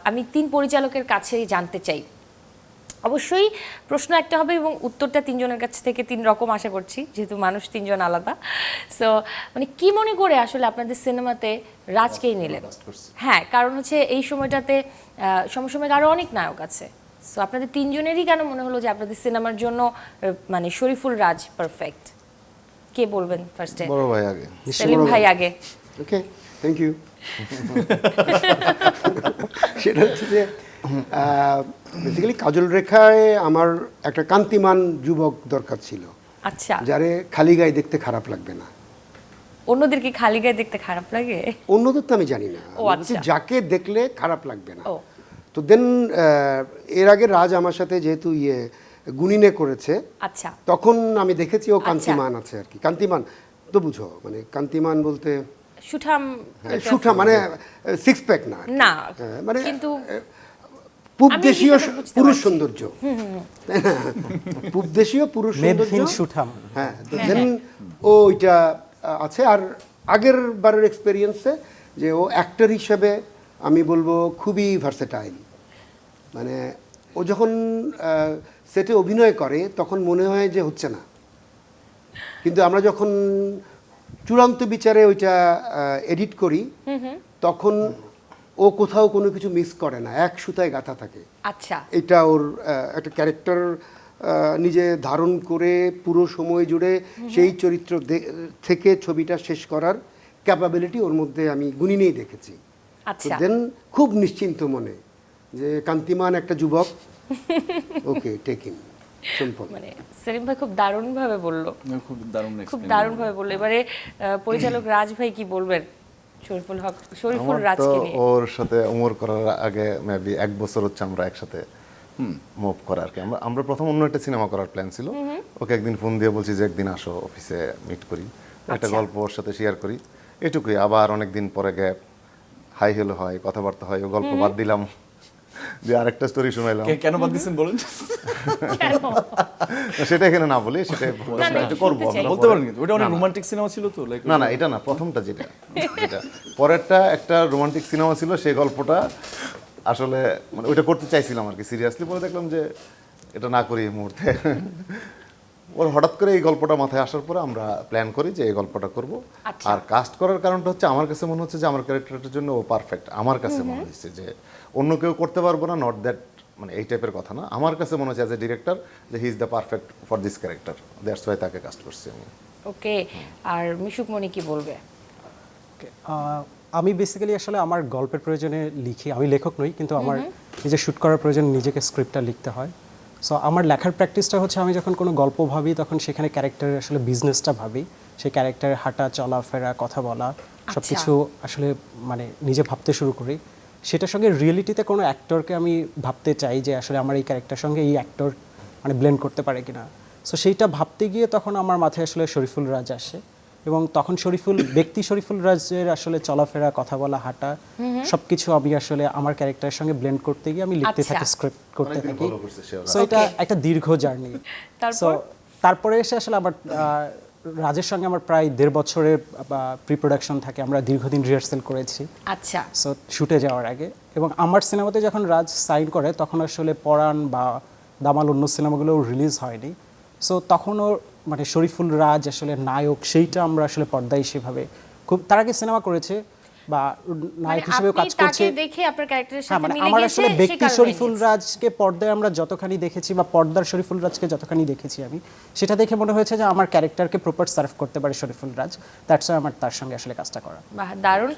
আমি 3 পরিচালকের কাছেই জানতে চাই। অবশ্যই প্রশ্ন একটা হবে এবং উত্তরটা 3 জনের কাছ থেকে 3 রকম আশা করছি, যেহেতু মানুষ 3 জন আলাদা। সো মানে কি মনে করে আসলে আপনাদের সিনেমাতে রাজকেই নিলেন? হ্যাঁ, কারণ হচ্ছে এই সময়টাতে সমসাময়িক আরও অনেক নায়ক আছে। সো আপনাদের 3 জনেরই কেন মনে হলো যে আপনাদের সিনেমার জন্য মানে শরীফুল রাজ পারফেক্ট? কে বলবেন ফার্স্টে? বড় ভাই আগে। সেলিম ভাই আগে। ওকে, থ্যাংক ইউ। সেটা হচ্ছে যে বেসিক্যালি কাজল রেখায় আমার একটা কান্তিমান যুবক দরকার ছিল, আচ্ছা, যারে খালি গায়ে দেখতে খারাপ লাগবে না। অন্যদের কি খালি গায়ে দেখতে খারাপ লাগে? অন্যদের তো আমি জানি না, ও, আমি আচ্ছা। বলছি যাকে দেখলে খারাপ লাগবে না। ও তো দেন এর আগে রাজ আমার সাথে যেহেতু গুনিনে করেছে, আচ্ছা, তখন আমি দেখেছি ও কান্তিমান আছে আর কি। কান্তিমান তো বুঝো, মানে কান্তিমান বলতে সুঠাম সুঠা মানে সিক্স প্যাক না, না, মানে কিন্তু পূবদেশীয় বিষয়টা বুঝতে পুরুষ পারছি। সৌন্দর্য, তাই না? পূবদেশীয় পুরুষ সৌন্দর্য, মেদহীন সুঠাম। হ্যাঁ। তো দেন ও ওইটা আছে। আর আগের বারের এক্সপেরিয়েন্সে যে ও অ্যাক্টর হিসেবে আমি বলবো খুবই ভার্সেটাইল। মানে ও যখন সেটে অভিনয় করে তখন মনে হয় যে হচ্ছে না, কিন্তু আমরা যখন চূড়ান্ত বিচারে ওইটা এডিট করি তখন ও কোথাও কোনো কিছু মিস করে না, এক সুতায় গাঁথা থাকে। আচ্ছা, এটা ওর একটা ক্যারেক্টার নিজে ধারণ করে পুরো সময় জুড়ে সেই চরিত্র থেকে ছবিটা শেষ করার ক্যাপাবিলিটি ওর মধ্যে আমি গুণিনেই দেখেছি। আচ্ছা, দেন খুব নিশ্চিন্ত মনে যে কান্তিমান একটা যুবক, ওকে টেক হিম, সিম্পল। মানে সেলিম ভাই খুব দারুণভাবে বললো, খুব দারুণ খুব দারুণভাবে বললো। এবারে পরিচালক রাজ ভাই কি বলবেন শরীফুল আমার তো রাজকে নিয়ে? ওর সাথে উমর করার আগে মেবি 1 বছর হচ্ছে আমরা একসাথে মুভ করা আর কি। আমরা প্রথম অন্য একটা সিনেমা করার প্ল্যান ছিল। ওকে একদিন ফোন দিয়ে বলছি যে একদিন আসো অফিসে মিট করি, একটা আচ্ছা। গল্প ওর সাথে শেয়ার করি, এটুকুই। আবার অনেকদিন পরে গ্যাপ, হাই হেলো হয়, কথাবার্তা হয়, ও গল্প বাদ দিলাম, যে আরেকটা স্টোরি শোনাইলাম। কেন বাদ দিচ্ছেন বলেন? কেন? সেটা এখানে না বলি, সেটা না, একটু করবো শুনতে চাই। আমরা বলতে পরে। পারেন, কিন্তু ওটা অনেক রোমান্টিক সিনেমা ছিল তো, লাইক না এটা না, প্রথমটা যেটা পরেরটা একটা রোমান্টিক সিনেমা ছিল, সেই গল্পটা আসলে মানে ওইটা করতে চাইছিলাম আর কি সিরিয়াসলি। পরে দেখলাম যে এটা না করি এই মুহূর্তে। ওর হঠাৎ করে এই গল্পটা মাথায় আসার পরে আমরা প্ল্যান করি যে এই গল্পটা করব। আচ্ছা। আর কাস্ট করার কারণটা হচ্ছে আমার কাছে মনে হচ্ছে যে আমার ক্যারেক্টারটার জন্য ও পারফেক্ট। আমার কাছে মনে হচ্ছে যে অন্য কেউ করতে পারবো না, নট দ্যাট মানে এই টাইপের কথা না, আমার কাছে মনে হচ্ছে অ্যাজ এ ডিরেক্টর যে he is the perfect for this character, that's why তাকে কাস্ট করছি আমি। ওকে, আর মিশুক মনি কি বলবে? আমি বেসিক্যালি আসলে আমার গল্পের প্রয়োজনে লিখি, আমি লেখক নই, কিন্তু আমার নিজে শ্যুট করার প্রয়োজনে নিজেকে স্ক্রিপ্টটা লিখতে হয়। সো আমার লেখার প্র্যাকটিসটা হচ্ছে আমি যখন কোনো গল্প ভাবি তখন সেখানে ক্যারেক্টারের আসলে বিজনেসটা ভাবি, সেই ক্যারেক্টারের হাঁটা চলাফেরা কথা বলা সব কিছু আসলে মানে নিজে ভাবতে শুরু করি। সেটার সঙ্গে রিয়েলিটিতে কোনো অ্যাক্টরকে আমি ভাবতে চাই যে আসলে আমার এই ক্যারেক্টার সঙ্গে এই অ্যাক্টর মানে ব্লেন্ড করতে পারে কিনা। সো সেইটা ভাবতে গিয়ে তখন আমার মাথায় আসলে শরীফুল রাজ আসে, এবং তখন শরীফুল রাজের আসলে চলাফেরা কথা বলা হাঁটা সবকিছু আমি আসলে আমার ক্যারেক্টারের সঙ্গে ব্লেন্ড করতে গিয়ে আমি লিখতে থাকি, স্ক্রিপ্ট করতে থাকি। সো এটা একটা দীর্ঘ জার্নি। সো তারপরে এসে আসলে আমার রাজের সঙ্গে আমার প্রায় 1.5 বছরের প্রি প্রোডাকশন থাকে, আমরা দীর্ঘদিন রিহার্সেল করেছি। আচ্ছা, সো শুটে যাওয়ার আগে, এবং আমার সিনেমাতে যখন রাজ সাইন করে তখন আসলে পরাণ বা দামাল অন্য সিনেমাগুলো রিলিজ হয়নি। সো তখনও মানে শরীফুল রাজ আসলে নায়ক, সেইটা আমরা আসলে পর্দায় সেভাবে খুব তার আগে সিনেমা করেছে বা নায়ক হিসেবেও কাজ করছে। তাকে দেখে আপনার ক্যারেক্টারের হ্যাঁ, সাথে মানে মিলে আমার গেছে, আসলে সে ব্যক্তি কারণে শরীফুল নিয়েছে। রাজকে পর্দায় আমরা যতখানি দেখেছি বা পর্দার শরীফুল রাজকে যতখানি দেখেছি আমি, সেটা দেখে মনে হয়েছে যে আমার ক্যারেক্টারকে প্রপার সার্ভ করতে পারে শরীফুল রাজ, দ্যাটস আমার তার সঙ্গে আসলে কাজটা করা। বাহ, দারুণ।